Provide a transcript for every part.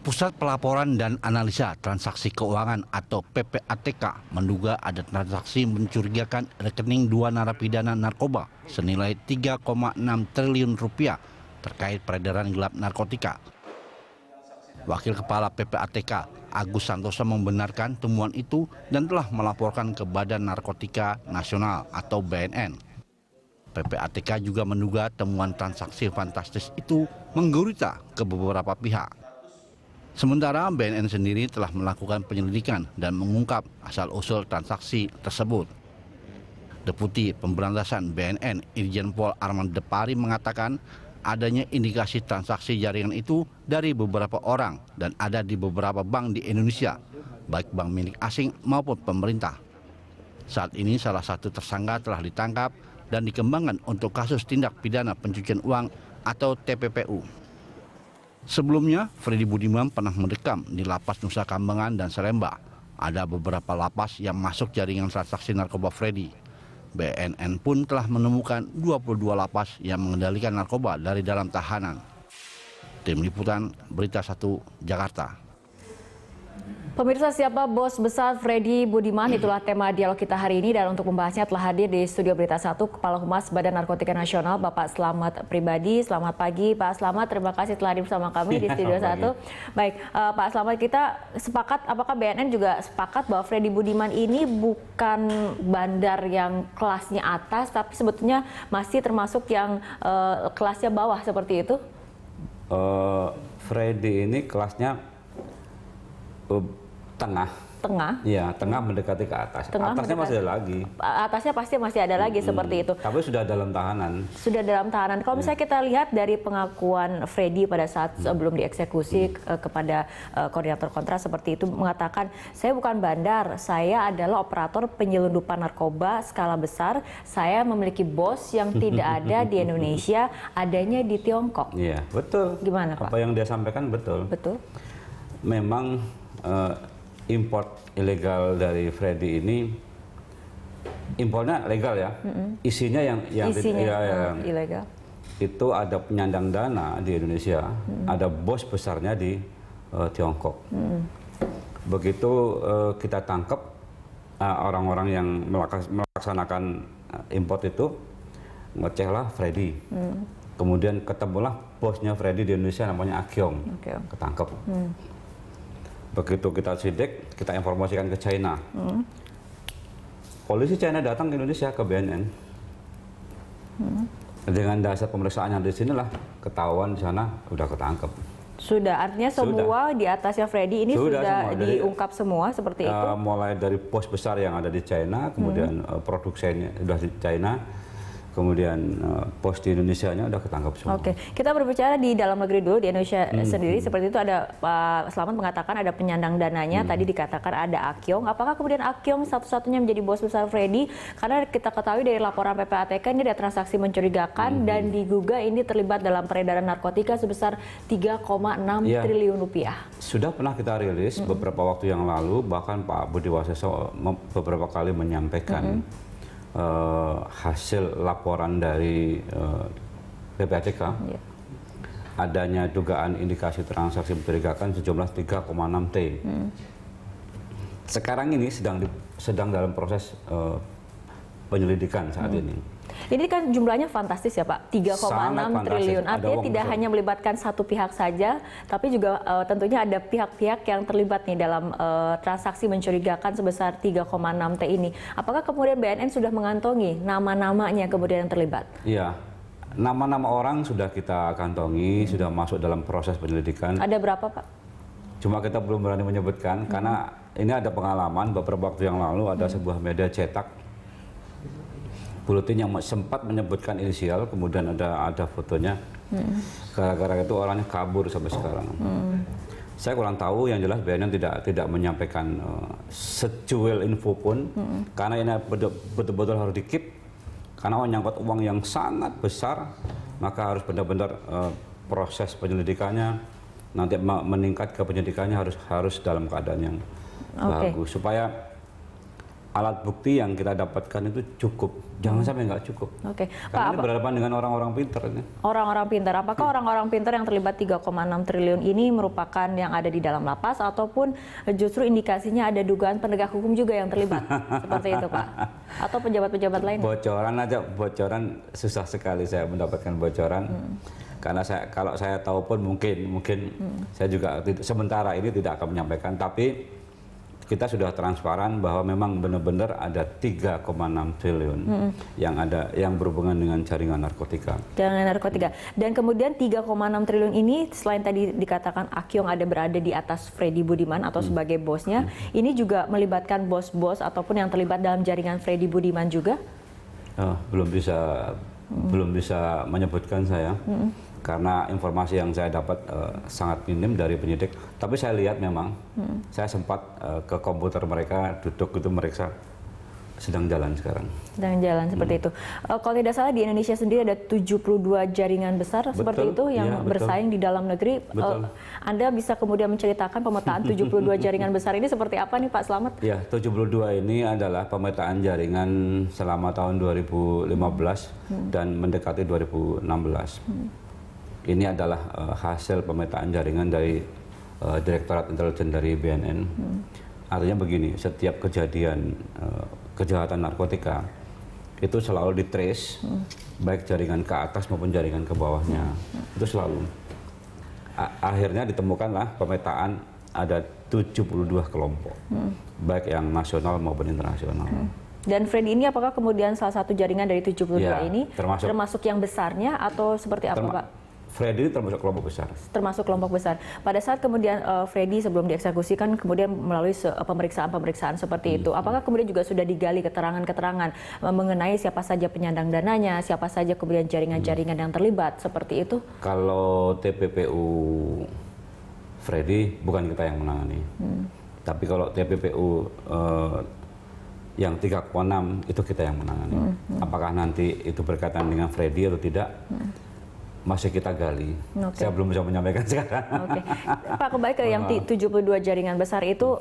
Pusat Pelaporan dan Analisa Transaksi Keuangan atau PPATK menduga ada transaksi mencurigakan rekening dua narapidana narkoba senilai 3,6 triliun rupiah terkait peredaran gelap narkotika. Wakil Kepala PPATK Agus Santoso membenarkan temuan itu dan telah melaporkan ke Badan Narkotika Nasional atau BNN. PPATK juga menduga temuan transaksi fantastis itu menggurita ke beberapa pihak. Sementara BNN sendiri telah melakukan penyelidikan dan mengungkap asal-usul transaksi tersebut. Deputi Pemberantasan BNN Irjen Pol Arman Depari mengatakan adanya indikasi transaksi jaringan itu dari beberapa orang dan ada di beberapa bank di Indonesia, baik bank milik asing maupun pemerintah. Saat ini salah satu tersangka telah ditangkap dan dikembangkan untuk kasus tindak pidana pencucian uang atau TPPU. Sebelumnya, Freddy Budiman pernah mendekam di Lapas Nusa Kambangan dan Salemba. Ada beberapa lapas yang masuk jaringan transaksi narkoba Freddy. BNN pun telah menemukan 22 lapas yang mengendalikan narkoba dari dalam tahanan. Tim Liputan Berita 1 Jakarta. Pemirsa, siapa bos besar Freddy Budiman? Itulah tema dialog kita hari ini, dan untuk membahasnya telah hadir di studio Berita 1 Kepala Humas Badan Narkotika Nasional Bapak Slamet Pribadi. Selamat pagi Pak Slamet, terima kasih telah hadir bersama kami di studio 1. Baik, Pak Slamet, kita sepakat, apakah BNN juga sepakat bahwa Freddy Budiman ini bukan bandar yang kelasnya atas, tapi sebetulnya masih termasuk yang kelasnya bawah seperti itu? Freddy ini kelasnya tengah. Ya, tengah mendekati ke atas. Atasnya masih ada lagi. Atasnya pasti masih ada lagi seperti itu. Tapi sudah dalam tahanan. Sudah dalam tahanan. Kalau misalnya kita lihat dari pengakuan Freddy pada saat sebelum dieksekusi kepada koordinator kontra seperti itu, mengatakan saya bukan bandar, saya adalah operator penyelundupan narkoba skala besar. Saya memiliki bos yang tidak ada di Indonesia, adanya di Tiongkok. Iya, betul. Gimana Pak? Apa yang dia sampaikan betul. Betul. Memang import ilegal dari Freddy ini, impornya legal ya, isinya yang ilegal. Itu ada penyandang dana di Indonesia, ada bos besarnya di Tiongkok. Begitu kita tangkap orang-orang yang melaksanakan import itu, ngeceklah Freddy. Kemudian ketemulah bosnya Freddy di Indonesia, namanya Akyong, ketangkep. Begitu kita sidik, kita informasikan ke China. Polisi China datang ke Indonesia, ke BNN. Dengan dasar pemeriksaan yang di sinilah ketahuan di sana udah ketangkep. Sudah, artinya semua di atasnya Freddy ini sudah diungkap semua seperti itu? Mulai dari bos besar yang ada di China, kemudian produsennya sudah di China, kemudian pos di Indonesianya udah ketangkap semua. Oke, kita berbicara di dalam negeri dulu, di Indonesia sendiri seperti itu. Ada Pak Slamet mengatakan ada penyandang dananya, tadi dikatakan ada Akyong. Apakah kemudian Akyong satu-satunya menjadi bos besar Freddy? Karena kita ketahui dari laporan PPATK ini ada transaksi mencurigakan dan diduga ini terlibat dalam peredaran narkotika sebesar 3,6 triliun rupiah. Sudah pernah kita rilis beberapa waktu yang lalu, bahkan Pak Budi Waseso beberapa kali menyampaikan hasil laporan dari PPATK, adanya dugaan indikasi transaksi mencurigakan sejumlah 3,6 T. Sekarang ini sedang dalam proses penyelidikan saat ini. Ini kan jumlahnya fantastis ya Pak, 3,6 triliun. Artinya tidak hanya melibatkan satu pihak saja, tapi juga tentunya ada pihak-pihak yang terlibat nih dalam transaksi mencurigakan sebesar 3,6 T ini. Apakah kemudian BNN sudah mengantongi nama-namanya kemudian yang terlibat? Iya, nama-nama orang sudah kita kantongi, sudah masuk dalam proses penyelidikan. Ada berapa Pak? Cuma kita belum berani menyebutkan, karena ini ada pengalaman beberapa waktu yang lalu ada sebuah media cetak buletin yang sempat menyebutkan inisial, kemudian ada fotonya. Gara-gara itu orangnya kabur sampai sekarang. Saya kurang tahu, yang jelas BNN tidak menyampaikan secuil info pun, karena ini betul-betul harus di-keep, karena menyangkut uang yang sangat besar, maka harus benar-benar proses penyelidikannya, nanti meningkat ke penyidikannya harus dalam keadaan yang bagus, supaya alat bukti yang kita dapatkan itu cukup, jangan sampai nggak cukup. Oke, Karena Pak, ini berhadapan dengan orang-orang pintar ini. orang-orang pintar, apakah orang-orang pintar yang terlibat 3,6 triliun ini merupakan yang ada di dalam lapas ataupun justru indikasinya ada dugaan penegak hukum juga yang terlibat? Seperti itu, Pak. Atau pejabat-pejabat lain? Bocoran aja, bocoran susah sekali saya mendapatkan bocoran. Karena kalau saya tahu pun mungkin saya juga sementara ini tidak akan menyampaikan, tapi kita sudah transparan bahwa memang benar-benar ada 3,6 triliun yang berhubungan dengan jaringan narkotika. Jaringan narkotika. Dan kemudian 3,6 triliun ini selain tadi dikatakan Akyong ada berada di atas Freddy Budiman atau sebagai bosnya, ini juga melibatkan bos-bos ataupun yang terlibat dalam jaringan Freddy Budiman juga? Belum bisa menyebutkan saya. Karena informasi yang saya dapat sangat minim dari penyidik. Tapi saya lihat memang, saya sempat ke komputer mereka, duduk itu mereka sedang jalan sekarang. Sedang jalan seperti itu. Kalau tidak salah di Indonesia sendiri ada 72 jaringan besar seperti itu yang bersaing di dalam negeri. Anda bisa kemudian menceritakan pemetaan 72 jaringan besar ini seperti apa nih Pak Slamet? Ya, 72 ini adalah pemetaan jaringan selama tahun 2015 dan mendekati 2016. Ini adalah hasil pemetaan jaringan dari Direktorat Intelijen dari BNN. Artinya begini, setiap kejadian kejahatan narkotika itu selalu ditrace, baik jaringan ke atas maupun jaringan ke bawahnya. Itu selalu. Akhirnya ditemukanlah pemetaan ada 72 kelompok, baik yang nasional maupun internasional. Dan Freddy ini apakah kemudian salah satu jaringan dari 72 Ya, ini termasuk yang besarnya atau seperti apa Pak? Freddy termasuk kelompok besar. Termasuk kelompok besar. Pada saat kemudian Freddy sebelum dieksekusi kan kemudian melalui pemeriksaan-pemeriksaan seperti itu. Apakah kemudian juga sudah digali keterangan-keterangan mengenai siapa saja penyandang dananya, siapa saja kemudian jaringan-jaringan yang terlibat seperti itu? Kalau TPPU Freddy bukan kita yang menangani. Tapi kalau TPPU yang 3,6 itu kita yang menangani. Apakah nanti itu berkaitan dengan Freddy atau tidak? Masih kita gali. Saya belum bisa menyampaikan sekarang. Pak, kembali ke yang 72 jaringan besar itu,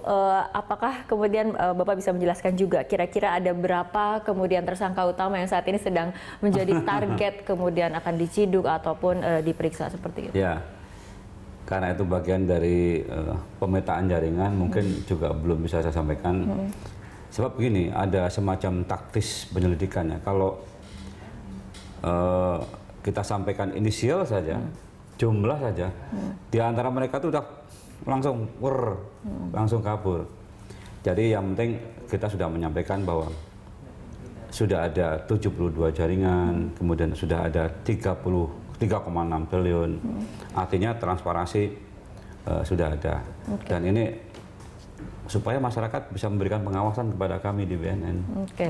apakah kemudian Bapak bisa menjelaskan juga kira-kira ada berapa kemudian tersangka utama yang saat ini sedang menjadi target kemudian akan diciduk ataupun diperiksa seperti itu? Ya, karena itu bagian dari pemetaan jaringan, mungkin juga belum bisa saya sampaikan. Sebab begini, ada semacam taktis penyelidikannya. Kalau kita sampaikan inisial saja, jumlah saja, di antara mereka itu udah langsung langsung kabur. Jadi yang penting kita sudah menyampaikan bahwa sudah ada 72 jaringan, kemudian sudah ada 3,6 triliun. Artinya transparansi sudah ada. Dan ini supaya masyarakat bisa memberikan pengawasan kepada kami di BNN,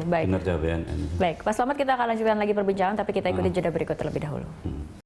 baik. kinerja BNN. Baik, Pak Slamet, kita akan lanjutkan lagi perbincangan, tapi kita ikuti jeda berikut terlebih dahulu.